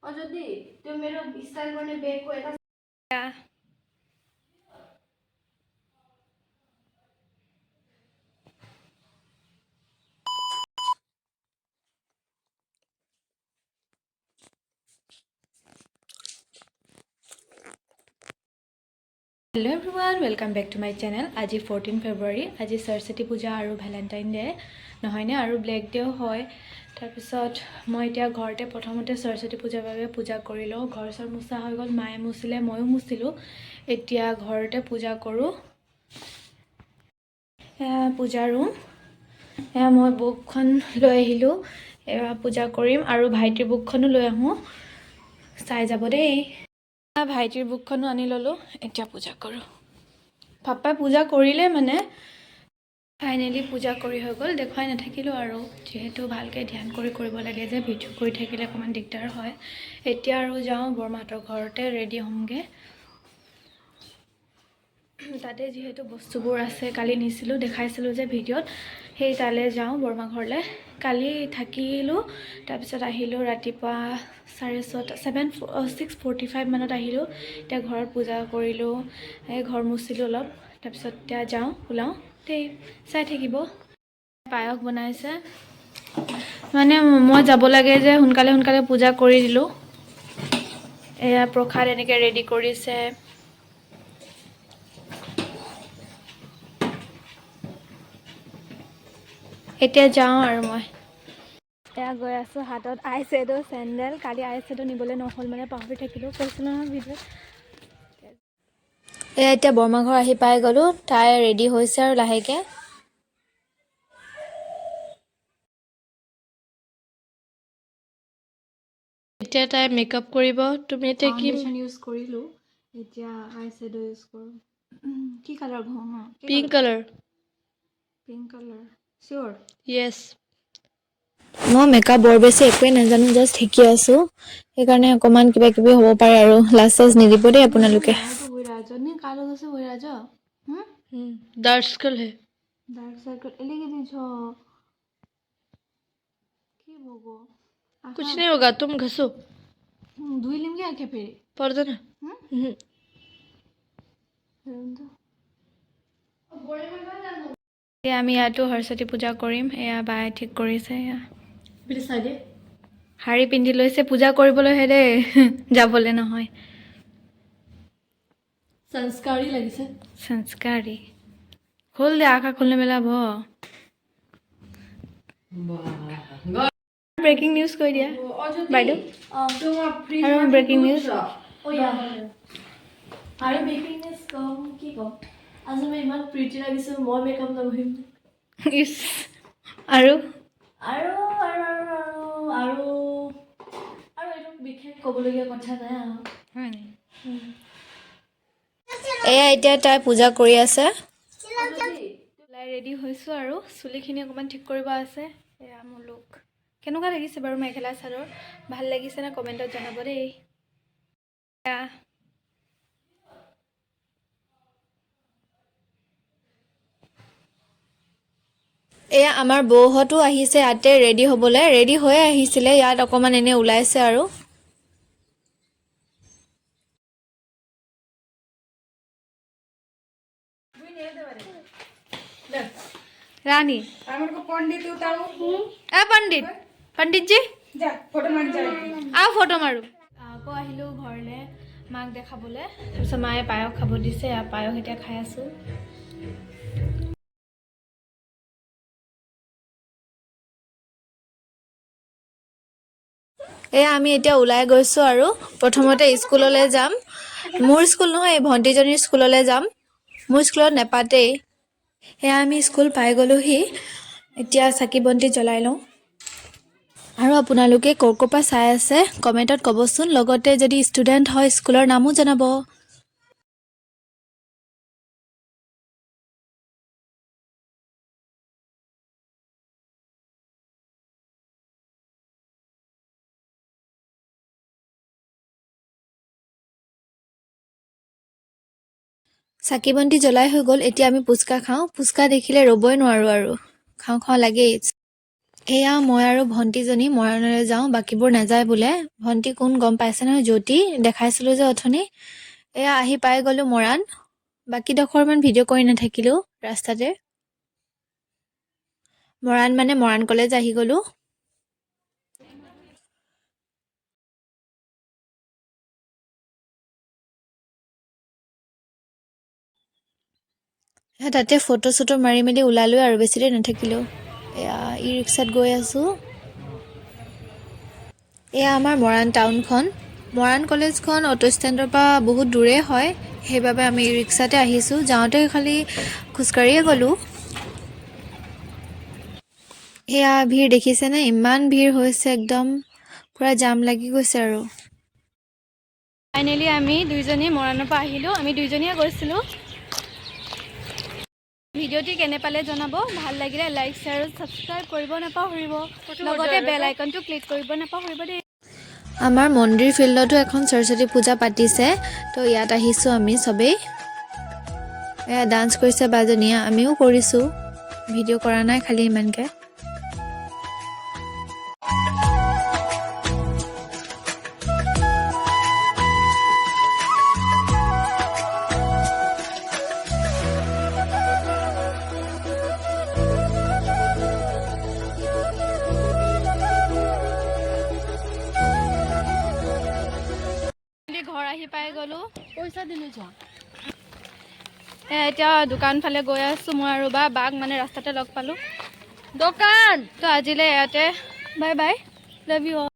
और जदी तो मेरो स्टाइल करने बैग को এটা Hello everyone, welcome back to my channel. আজি 14 February, আজি Saraswati Puja আৰু Valentine Day নহয়নে আৰু Black Day হয়। তাৰ পিছত মই এতিয়া ঘৰতে প্ৰথমতে Saraswati Puja বাবে পূজা কৰিলো। ঘৰ সৰ মুছা হৈ গল, মায়ে মুছিলে, ময়ো মুছিলো। এতিয়া ঘৰতে পূজা কৰো। পূজা ৰুম মই বুকখন লৈ আহিলো। পূজা কৰিম আৰু ভাইটিৰ বুকখনো লৈ আহো। চাই যাব দেই। ভাইটিৰ বুকখনো আনি ললো। এতিয়া পূজা কৰো। পাপাই পূজা কৰিলে মানে ফাইনালি পূজা কৰি হৈ গল। দেখুৱাই নাথাকিলো আৰু যেহেতু ভালকে ধ্যান কৰি কৰিব লাগে যে ভিডিও কৰি থাকিলে অকমান দিগদাৰ হয়। এতিয়া আৰু যাও বৰমাহতৰ ঘৰতে ৰেডি হ'মগে। তাতে যেহেতু বস্তুবোৰ আছে কালি নিছিলো দেখাইছিলো যে ভিডিওত, সেই তালে যাও বৰমা ঘৰলে। কালি থাকিলো, তাৰ পিছত আহিলো ৰাতিপুৱা 6:45 মানত আহিলো। এতিয়া ঘৰত পূজা কৰিলো, ঘৰ মুছিলো অলপ। তাৰ পিছত এতিয়া যাও ওলাও দেই, চাই থাকিব। পায়স বনাইছে মানে মই যাব লাগে যে সোনকালে সোনকালে পূজা কৰি দিলো। এয়া প্ৰসাদ এনেকে ৰেডি কৰিছে। এতিয়া যাও আৰু মই এয়া গৈ আছো। হাতত আইশ্যাডো, চেন্ডেল। কালি আইশ্যাডো নিবলৈ নহল মানে পাহৰি থাকিলো, কৈছো নহয় ভিডিঅ'। এতিয়া বৰমা ঘৰ আহি পাই গলো। তাই ৰেডি হৈছে আৰু লাহেকে। এতিয়া তাই মেকআপ কৰিব। তুমি এতিয়া কি ইউজ কৰিলো? এতিয়া আইশ্যাডো ইউজ কৰো। কি কালাৰ ঘৰ? Pink colour. Pink colour sure? Yes. মই মেকআপ বৰ বেছি একোৱে নাজানো, জাষ্ট শিকি আছো। সেইকাৰণে অকমান কিবা কিবি হ'ব পাৰে আৰু লাজ চাজ নিদিব দেই আপোনালোকে। রাজনী কালো আছে ওই রাজা डार्क सर्कल है। डार्क सर्कल एलिगे दिछ की होगो? कुछ नहीं होगा, तुम घसो। धुई लिम क्या के फिर पर्दा ना। আমি ইয়াতো সৰস্বতী পূজা কৰিম। এয়া বাই ঠিক কৰিছে। শাৰী পিন্ধি লৈছে পূজা কৰিবলৈ হে দেই, যাবলৈ নহয়। संस्कारी লাগিছে। संस्कारी खोल दे, आँखा खोलने में लाभ हो। ब्रेकिंग न्यूज কৈ দিয়া বাইদেউ। আৰু ব্ৰেকিং নিউজ আৰু ব্ৰেকিং নিউজ কম কি কম। আজি মই ইমান প্ৰিটি লাগিছে, মই মেকআপ নকৰিম। ইস আৰু আৰু আৰু আৰু আৰু এইটো বিশেষ ক'বলগীয়া কথা নাই আৰু হয় নি। এয়া এতিয়া তাই পূজা কৰি আছে। ৰেডি হৈছো আৰু চুলিখিনি অকমান ঠিক কৰিব আছে। এয়া মোৰ লুক কেনেকুৱা লাগিছে বাৰু মেখেলা চাদৰ? ভাল লাগিছে না কমেন্টত জনাব দেই। এয়া আমাৰ বৌহতো আহিছে ইয়াতে ৰেডি হ'বলৈ। ৰেডি হৈ আহিছিলে, ইয়াত অকমান এনে ওলাইছে আৰু। रानी पंडित पंडित पंडित जी आओ फोटो मारू। আকৌ আহিলো ঘৰলে মাক দেখাবলৈ। তাৰপিছত মায়ে পায়স খাব দিছে। পায়স এতিয়া খাই আছো। এয়া আমি এতিয়া ওলাই গৈছো আৰু প্ৰথমতে স্কুললৈ যাম। মোৰ স্কুল নহয়, ভণ্টিজনীৰ স্কুললৈ যাম। মোৰ স্কুলত নেপাতেই। এয়া আমি স্কুল পাই গলোহি। এতিয়া চাকি বন্তি জ্বলাই লওঁ। আৰু আপোনালোকে ক'ৰ পৰা চাই আছে কমেন্টত ক'বচোন। লগতে যদি ষ্টুডেন্ট হয় স্কুলৰ নামো জনাব। চাকি বন্তি জ্বলাই হৈ গ'ল। এতিয়া আমি পুচকা খাওঁ। পুচকা দেখিলে ৰ'বই নোৱাৰো আৰু খাওঁ খাওঁ লাগেই। এয়া মই আৰু ভণ্টিজনী মৰাণলৈ যাওঁ, বাকীবোৰ নাযায় বোলে। ভণ্টি কোন গম পাইছে নহয়, জ্যোতি দেখাইছিলোঁ যে অথনি। এয়া আহি পাই গ'লোঁ মৰাণ। বাকীডোখৰ ইমান ভিডিঅ' কৰি নাথাকিলোঁ ৰাস্তাতে। মৰাণ মানে মৰাণ কলেজ আহি গ'লোঁ। তাতে ফটো চটো মাৰি মেলি ওলালোঁ আৰু বেছি দেৰি নাথাকিলোঁ। এয়া ই ৰিক্সাত গৈ আছোঁ। এয়া আমাৰ মৰাণ টাউনখন। মৰাণ কলেজখন অটো ষ্টেণ্ডৰ পৰা বহুত দূৰে হয়, সেইবাবে আমি ই ৰিক্সাতে আহিছোঁ। যাওঁতে খালি খোজকাঢ়িয়ে গ'লোঁ। এয়া ভিৰ দেখিছেনে? ইমান ভিৰ হৈছে, একদম পূৰা জাম লাগি গৈছে আৰু। ফাইনেলি আমি দুইজনী মৰাণৰ পৰা আহিলোঁ। আমি দুইজনীয়ে গৈছিলোঁ। ভিডিঅ'টি কেনে পালে জনাব। ভাল লাগিলে লাইক শ্বেয়াৰ আৰু ছাবস্ক্ৰাইব কৰিব নাপাহৰিব, লগতে বেল আইকনটো ক্লিক কৰিব নাপাহৰিব দেই। আমাৰ মন্দিৰ ফিল্ডতো এখন সৰস্বতী পূজা পাতিছে, তো ইয়াত আহিছোঁ আমি চবেই। এয়া ডান্স কৰিছে বাজনীয়ে, আমিও কৰিছোঁ। ভিডিঅ' কৰা নাই খালি ইমানকৈ। ঘৰ আহি পাই গ'লোঁ, পইচা দিলোঁ যোৱা। এতিয়া দোকান ফালে গৈ আছোঁ মই আৰু বাক মানে ৰাস্তাতে লগ পালোঁ। দোকান তো আজিলৈ ইয়াতে, bye bye, love you all.